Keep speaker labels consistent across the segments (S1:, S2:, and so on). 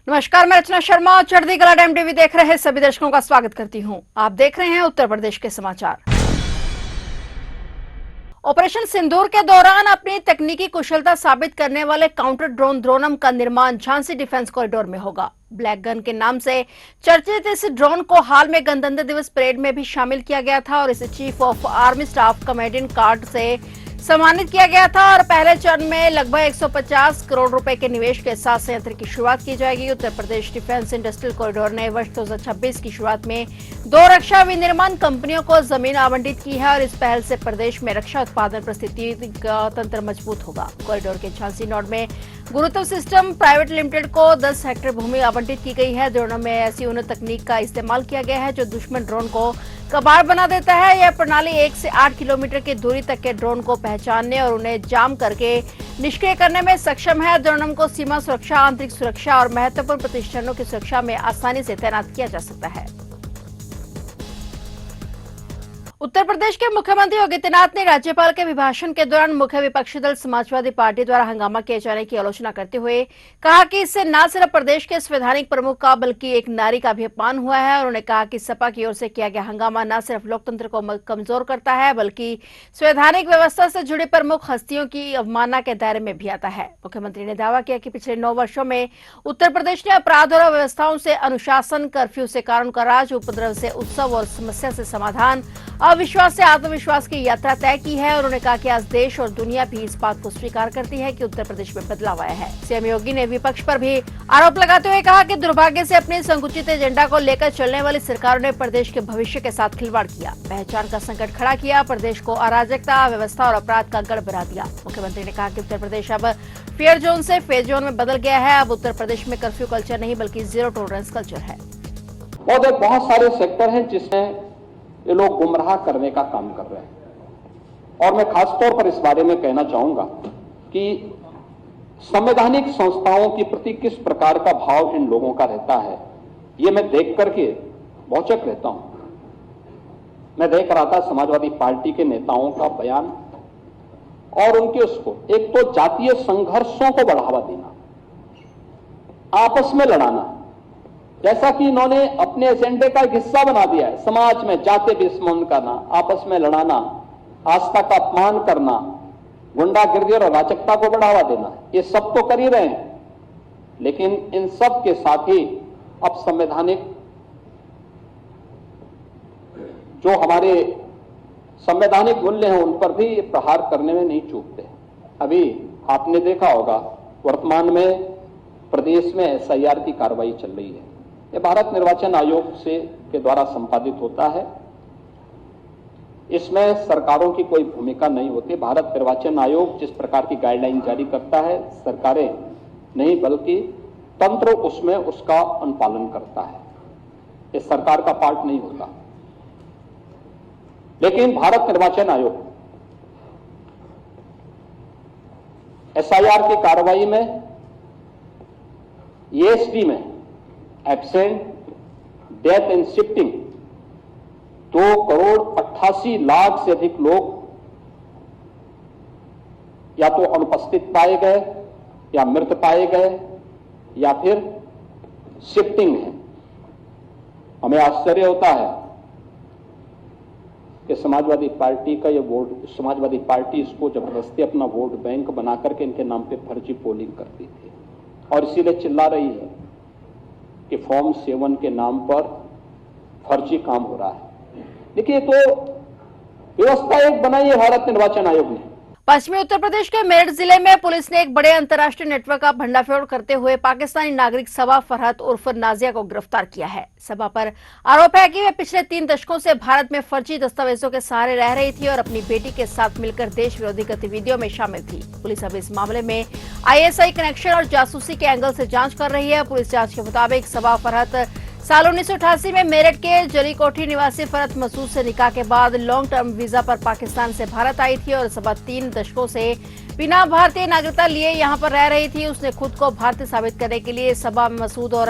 S1: नमस्कार, मैं रचना शर्मा। चढ़ती कला टाइम टीवी देख रहे सभी दर्शकों का स्वागत करती हूं। आप देख रहे हैं उत्तर प्रदेश के समाचार। ऑपरेशन सिंदूर के दौरान अपनी तकनीकी कुशलता साबित करने वाले काउंटर ड्रोन द्रोणम का निर्माण झांसी डिफेंस कॉरिडोर में होगा। ब्लैक गन के नाम से चर्चित इस ड्रोन को हाल में गणतंत्र दिवस परेड में भी शामिल किया गया था और इसे chief of army staff comedian card से सम्मानित किया गया था और पहले चरण में लगभग 150 करोड़ रुपए के निवेश के साथ संयंत्र की शुरुआत की जाएगी। Uttar Pradesh defence industrial corridor ने वर्ष 2026 की शुरुआत में 2 रक्षा विनिर्माण कंपनियों को जमीन आवंटित की है और इस पहल से प्रदेश में रक्षा उत्पादन परिस्थिति का तंत्र मजबूत होगा। कॉरिडोर के झांसी नोड में गुरुत्व सिस्टम प्राइवेट लिमिटेड को 10 हेक्टेयर भूमि आवंटित की गई है। ड्रोनों में ऐसी उन्नत तकनीक का इस्तेमाल किया गया है जो दुश्मन ड्रोन को कबाड़ बना देता है। यह प्रणाली 1 से 8 किलोमीटर की दूरी तक के ड्रोन को पहचानने और उन्हें जाम करके निष्क्रिय करने में सक्षम है। ड्रोनों को सीमा सुरक्षा, आंतरिक सुरक्षा और महत्वपूर्ण प्रतिष्ठानों की सुरक्षा में आसानी से तैनात किया जा सकता है। उत्तर प्रदेश के मुख्यमंत्री योगी आदित्यनाथ ने राज्यपाल के अभिभाषण के दौरान मुख्य विपक्षी दल समाजवादी पार्टी द्वारा हंगामा किए जाने की आलोचना करते हुए कहा कि इससे न सिर्फ प्रदेश के संवैधानिक प्रमुख का बल्कि एक नारी का भी अपमान हुआ है। उन्होंने कहा कि सपा की ओर से किया गया हंगामा न सिर्फ लोकतंत्र को कमजोर करता है बल्कि संवैधानिक व्यवस्था से जुड़ी प्रमुख हस्तियों की अवमानना के दायरे में भी आता है। मुख्यमंत्री ने दावा किया कि पिछले 9 वर्षों में उत्तर प्रदेश ने अपराध और व्यवस्थाओं से अनुशासन, कर्फ्यू से कानून का राज, उपद्रव से उत्सव और समस्या से समाधान, अविश्वास से आत्मविश्वास की यात्रा तय की है। उन्होंने कहा कि आज देश और दुनिया भी इस बात को स्वीकार करती है कि उत्तर प्रदेश में बदलाव आया है। सीएम योगी ने विपक्ष पर भी आरोप लगाते हुए कहा कि दुर्भाग्य से अपने संकुचित एजेंडा को लेकर चलने वाली सरकारों ने प्रदेश के भविष्य के साथ खिलवाड़ किया, पहचान का संकट खड़ा किया, प्रदेश को अराजकता, व्यवस्था और अपराध का गढ़ बना दिया। मुख्यमंत्री ने कहा कि उत्तर प्रदेश अब फेयर जोन से फेज जोन में बदल गया है। अब उत्तर प्रदेश में कर्फ्यू कल्चर नहीं बल्कि जीरो टॉलरेंस कल्चर है।
S2: और बहुत सारे सेक्टर हैं जिसमें ये लोग गुमराह करने का काम कर रहे हैं और मैं खासतौर पर इस बारे में कहना चाहूंगा कि संवैधानिक संस्थाओं के प्रति किस प्रकार का भाव इन लोगों का रहता है, ये मैं देख करके भौचक रहता हूं। मैं देख रहा था समाजवादी पार्टी के नेताओं का बयान और उनके उसको एक तो जातीय संघर्षों को बढ़ावा देना, आपस में लड़ाना, जैसा कि इन्होंने अपने एजेंडे का एक हिस्सा बना दिया है। समाज में जाति दुश्मन करना, आपस में लड़ाना, आस्था का अपमान करना, गुंडागिर्दी और अराजकता को बढ़ावा देना, ये सब तो कर ही रहे हैं, लेकिन इन सब के साथ ही अब संवैधानिक जो हमारे संवैधानिक मूल्य हैं उन पर भी प्रहार करने में नहीं चूकते। अभी आपने देखा होगा वर्तमान में प्रदेश में एसआईआर की कार्रवाई चल रही है। यह भारत निर्वाचन आयोग के द्वारा संपादित होता है। इसमें सरकारों की कोई भूमिका नहीं होती। भारत निर्वाचन आयोग जिस प्रकार की गाइडलाइन जारी करता है, सरकारें नहीं बल्कि तंत्र उसमें उसका अनुपालन करता है। ये सरकार का पार्ट नहीं होता। लेकिन भारत निर्वाचन आयोग एसआईआर की कार्रवाई में ईएसडी में एब्सेंट, डेथ एंड शिफ्टिंग 2,88,00,000 से अधिक लोग या तो अनुपस्थित पाए गए या मृत पाए गए या फिर शिफ्टिंग है। हमें आश्चर्य होता है कि समाजवादी पार्टी का ये वोट, समाजवादी पार्टी इसको जबरदस्ती अपना वोट बैंक बना करके इनके नाम पे फर्जी पोलिंग करती थी और इसीलिए चिल्ला रही है कि फॉर्म 7 के नाम पर फर्जी काम हो रहा है। देखिए, तो व्यवस्था एक बनाई है भारत निर्वाचन आयोग ने।
S1: पश्चिमी उत्तर प्रदेश के मेरठ जिले में पुलिस ने एक बड़े अंतर्राष्ट्रीय नेटवर्क का भंडाफोड़ करते हुए पाकिस्तानी नागरिक सबा फरहत उर्फ नाजिया को गिरफ्तार किया है। सबा पर आरोप है कि वह पिछले 3 दशकों से भारत में फर्जी दस्तावेजों के सहारे रह रही थी और अपनी बेटी के साथ मिलकर देश विरोधी गतिविधियों में शामिल थी। पुलिस अब इस मामले में आईएसआई कनेक्शन और जासूसी के एंगल से जांच कर रही है। पुलिस जांच के मुताबिक सबा फरहत साल 1988 में मेरठ के जलीकोठी निवासी फरहत मसूद से निकाह के बाद लॉन्ग टर्म वीजा पर पाकिस्तान से भारत आई थी और सबा 3 दशकों से बिना भारतीय नागरिकता लिए यहां पर रह रही थी। उसने खुद को भारतीय साबित करने के लिए सबा मसूद और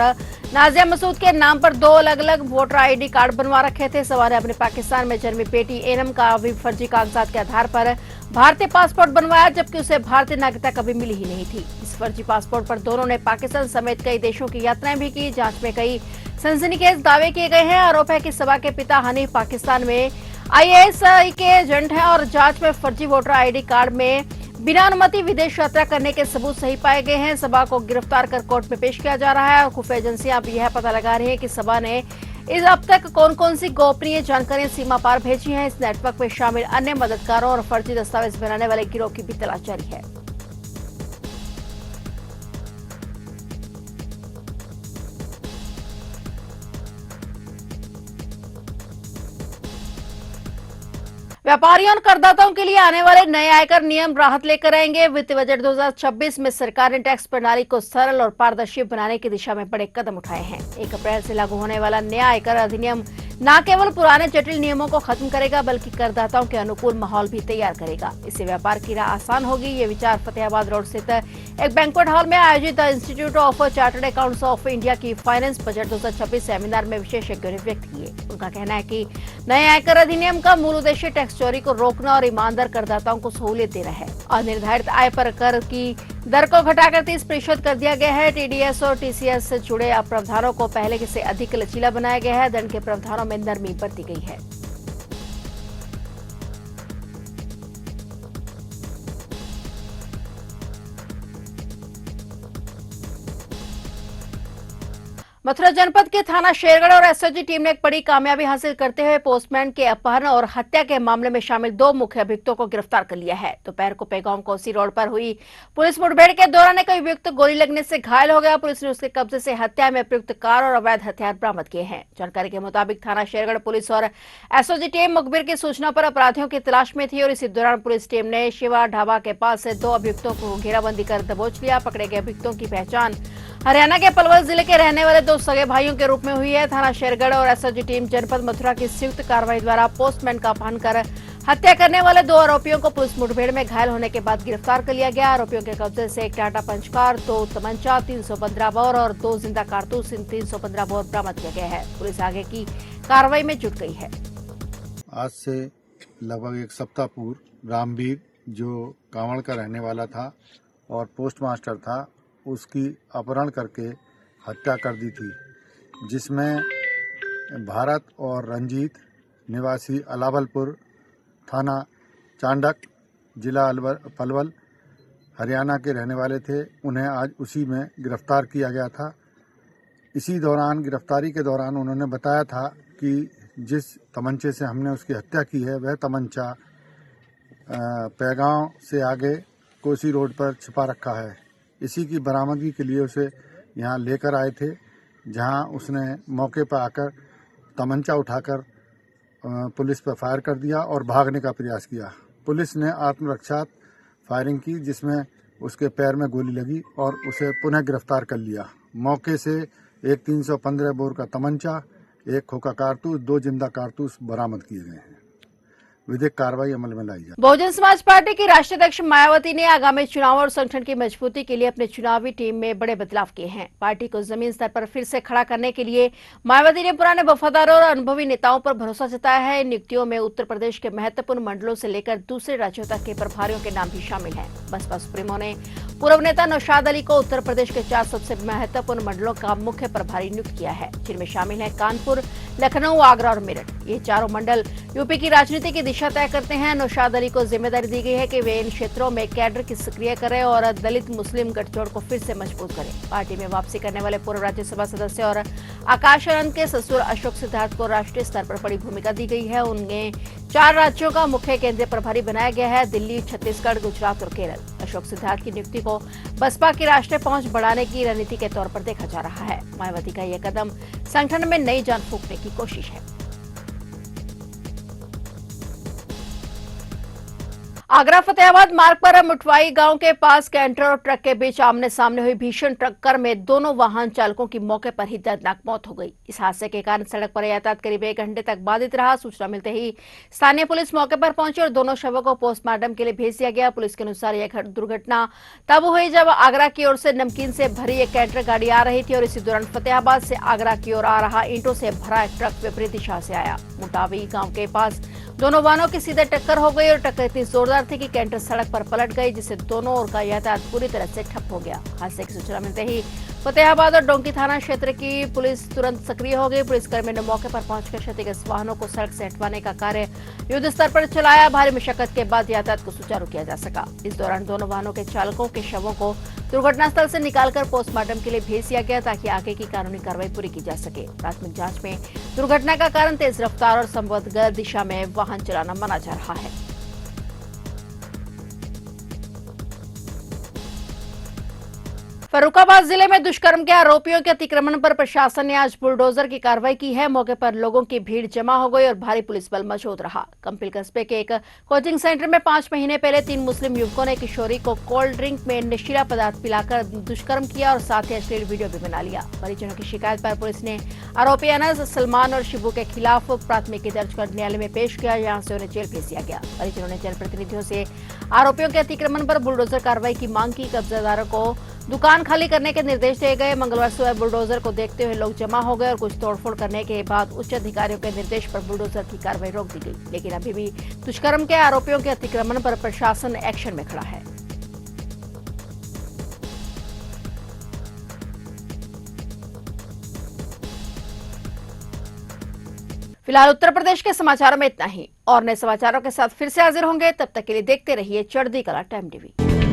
S1: नाजिया मसूद के नाम पर 2 अलग-अलग वोटर आईडी कार्ड बनवा रखे थे। सवा ने अपने पाकिस्तान में जन्मी बेटी एनम का भी फर्जी कागजात के आधार पर भारतीय पासपोर्ट बनवाया, जबकि उसे भारतीय नागरिकता कभी मिली ही नहीं थी। इस फर्जी पासपोर्ट पर दोनों ने पाकिस्तान समेत कई देशों की यात्राएं भी की। जांच में कई सनसनीखेज दावे किए गए हैं। आरोप है कि सबा के पिता हनीफ पाकिस्तान में आईएसआई के एजेंट हैं और जांच में फर्जी वोटर आईडी कार्ड में बिना अनुमति विदेश यात्रा करने के सबूत सही पाए गए हैं। सबा को गिरफ्तार कर कोर्ट में पेश किया जा रहा है और खुफिया एजेंसियां अब यह पता लगा रही हैं कि सबा ने इस अब तक कौन कौन सी गोपनीय जानकारियां सीमा पार भेजी हैं। इस नेटवर्क में शामिल अन्य मददगारों और फर्जी दस्तावेज बनाने वाले गिरोह की भी तलाश जारी है। व्यापारियों और करदाताओं के लिए आने वाले नए आयकर नियम राहत लेकर आएंगे। वित्त बजट 2026 में सरकार ने टैक्स प्रणाली को सरल और पारदर्शी बनाने की दिशा में बड़े कदम उठाए हैं। 1 अप्रैल से लागू होने वाला नया आयकर अधिनियम न केवल पुराने जटिल नियमों को खत्म करेगा, बल्कि करदाताओं के अनुकूल माहौल भी तैयार करेगा। इससे व्यापार की राह आसान होगी। ये विचार फतेहाबाद रोड स्थित एक बैंक्वेट हॉल में आयोजित the institute of chartered accounts of India की फाइनेंस बजट 2026 सेमिनार में विशेषज्ञों ने व्यक्त किए। उनका कहना है कि नए आयकर अधिनियम का मूल उद्देश्य टैक्स चोरी को रोकना और ईमानदार करदाताओं को सहूलियत देना है। अनिर्धारित आय पर कर की दर को घटाकर 30% कर दिया गया है। टीडीएस और टीसीएस से जुड़े प्रावधानों को पहले से अधिक लचीला बनाया गया है। दंड के प्रावधानों में नरमी बरती गई है। मथुरा जनपद के थाना शेरगढ़ और एसओजी टीम ने एक बड़ी कामयाबी हासिल करते हुए पोस्टमैन के अपहरण और हत्या के मामले में शामिल 2 मुख्य अभियुक्तों को गिरफ्तार कर लिया है। दोपहर को पेगांव कोसी रोड पर हुई पुलिस मुठभेड़ के दौरान एक अभियुक्त गोली लगने से घायल हो गया। पुलिस ने उसके कब्जे से हत्या में प्रयुक्त कार और अवैध हथियार बरामद किए हैं। जानकारी के मुताबिक थाना शेरगढ़ पुलिस और एसओजी टीम मुखबिर की सूचना पर अपराधियों की तलाश में थी और इसी दौरान पुलिस टीम ने शिवा ढाबा के पास से 2 अभियुक्तों को घेराबंदी कर दबोच लिया। पकड़े गए अभियुक्तों की पहचान हरियाणा के पलवल जिले के रहने वाले 2 सगे भाइयों के रूप में हुई है। थाना शेरगढ़ और एसओजी टीम जनपद मथुरा की संयुक्त कार्रवाई द्वारा पोस्टमैन का अपहरण कर हत्या करने वाले 2 आरोपियों को पुलिस मुठभेड़ में घायल होने के बाद गिरफ्तार कर लिया गया। आरोपियों के कब्जे से एक टाटा पंच कार, 2 तमंचा, 315 बोर और 2 जिंदा कारतूस 315 बोर बरामद किया गया है। पुलिस आगे की कार्रवाई में जुट गई है।
S3: आज से लगभग 1 सप्ताह पूर्व रामवीर, जो कांवड़ का रहने वाला था और पोस्ट मास्टर था, उसकी अपहरण करके हत्या कर दी थी, जिसमें भारत और रंजीत निवासी अलावलपुर, थाना चांडक, जिला पलवल, हरियाणा के रहने वाले थे। उन्हें आज उसी में गिरफ्तार किया गया था। इसी दौरान गिरफ्तारी के दौरान उन्होंने बताया था कि जिस तमंचे से हमने उसकी हत्या की है वह तमंचा पैगांव से आगे कोसी रोड पर छिपा रखा है। इसी की बरामदगी के लिए उसे यहाँ लेकर आए थे, जहाँ उसने मौके पर आकर तमंचा उठाकर पुलिस पर फायर कर दिया और भागने का प्रयास किया। पुलिस ने आत्मरक्षा फायरिंग की, जिसमें उसके पैर में गोली लगी और उसे पुनः गिरफ्तार कर लिया। मौके से एक 315 बोर का तमंचा, 1 खोखा कारतूस, 2 जिंदा कारतूस बरामद किए गए हैं। विधिक कार्रवाई अमल में लाई जाए।
S1: बहुजन समाज पार्टी की राष्ट्रीय अध्यक्ष मायावती ने आगामी चुनाव और संगठन की मजबूती के लिए अपने चुनावी टीम में बड़े बदलाव किए हैं। पार्टी को जमीन स्तर पर फिर से खड़ा करने के लिए मायावती ने पुराने वफादारों और अनुभवी नेताओं पर भरोसा जताया है। इन नियुक्तियों में उत्तर प्रदेश के महत्वपूर्ण मंडलों से लेकर दूसरे राज्यों तक के प्रभारियों के नाम भी शामिल हैं। बसपा सुप्रीमो ने पूर्व नेता नौशाद अली को उत्तर प्रदेश के 4 सबसे महत्वपूर्ण मंडलों का मुख्य प्रभारी नियुक्त किया है, जिनमें शामिल है कानपुर, लखनऊ, आगरा और मेरठ। ये चारों मंडल यूपी की राजनीति की दिशा तय करते हैं। नौशाद अली को जिम्मेदारी दी गई है कि वे इन क्षेत्रों में कैडर की सक्रिय करें और दलित मुस्लिम गठजोड़ को फिर से मजबूत करें। पार्टी में वापसी करने वाले पूर्व राज्यसभा सदस्य और आकाश आनंद के ससुर अशोक सिद्धार्थ को राष्ट्रीय स्तर पर बड़ी भूमिका दी गई है। उन्हें 4 राज्यों का मुख्य केंद्रीय प्रभारी बनाया गया है, दिल्ली, छत्तीसगढ़, गुजरात और केरल। अशोक सिद्धार्थ की नियुक्ति को बसपा की राष्ट्रीय पहुंच बढ़ाने की रणनीति के तौर पर देखा जा रहा है। मायावती का यह कदम संगठन में नई जान फूंकने की कोशिश है। आगरा फतेहाबाद मार्ग पर मुठवाई गांव के पास कैंटर और ट्रक के बीच आमने सामने हुई भीषण टक्कर में दोनों वाहन चालकों की मौके पर ही दर्दनाक मौत हो गई। इस हादसे के कारण सड़क पर यातायात करीब 1 घंटे तक बाधित रहा। सूचना मिलते ही स्थानीय पुलिस मौके पर पहुंची और दोनों शवों को पोस्टमार्टम के लिए भेज दिया गया। पुलिस के अनुसार यह दुर्घटना तब हुई जब आगरा की ओर से नमकीन से भरी एक कैंटर गाड़ी आ रही थी और इसी दौरान फतेहाबाद से आगरा की ओर आ रहा ईंटों से भरा एक ट्रक विपरीत दिशा से आया। मुटावी गांव के पास दोनों वाहनों की सीधे टक्कर हो गई और टक्कर इतनी जोरदार थी कि कैंटर सड़क पर पलट गई, जिससे दोनों ओर का यातायात पूरी तरह से ठप हो गया। हादसे की सूचना मिलते ही फतेहाबाद और डोंकी थाना क्षेत्र की पुलिस तुरंत सक्रिय हो गई। पुलिसकर्मियों ने मौके पर पहुंचकर क्षतिग्रस्त वाहनों को सड़क से हटवाने का कार्य युद्ध स्तर पर चलाया। भारी मशक्कत के बाद यातायात को सुचारू किया जा सका। इस दौरान दोनों वाहनों के चालकों के शवों को दुर्घटनास्थल से निकालकर पोस्टमार्टम के लिए भेज दिया गया ताकि आगे की कानूनी कार्रवाई पूरी की जा सके। प्राथमिक जांच में दुर्घटना का कारण तेज रफ्तार और संभवतः गलत दिशा में वाहन चलाना माना जा रहा है। फर्रुखाबाद जिले में दुष्कर्म के आरोपियों के अतिक्रमण पर प्रशासन ने आज बुलडोजर की कार्रवाई की है। मौके पर लोगों की भीड़ जमा हो गई और भारी पुलिस बल मौजूद रहा। कंपिल कस्बे के एक कोचिंग सेंटर में 5 महीने पहले 3 मुस्लिम युवकों ने किशोरी को कोल्ड ड्रिंक में नशीला पदार्थ पिलाकर दुष्कर्म किया और साथ ही अश्लील वीडियो भी बना लिया। परिजनों की शिकायत पर पुलिस ने आरोपी अनस, सलमान और शिबू के खिलाफ प्राथमिकी दर्ज कर न्यायालय में पेश किया, जहां से उन्हें जेल भेज दिया गया। परिजनों ने जनप्रतिनिधियों से आरोपियों के अतिक्रमण पर बुलडोजर कार्रवाई की मांग की। कब्जादारों को दुकान खाली करने के निर्देश दिए गए। मंगलवार सुबह बुलडोजर को देखते हुए लोग जमा हो गए और कुछ तोड़फोड़ करने के बाद उच्च अधिकारियों के निर्देश पर बुलडोजर की कार्रवाई रोक दी गई। लेकिन अभी भी दुष्कर्म के आरोपियों के अतिक्रमण पर प्रशासन एक्शन में खड़ा है। फिलहाल उत्तर प्रदेश के समाचारों में इतना ही और नए समाचारों के साथ फिर से हाजिर होंगे। तब तक के लिए देखते रहिए चढ़ती कला टाइम टीवी।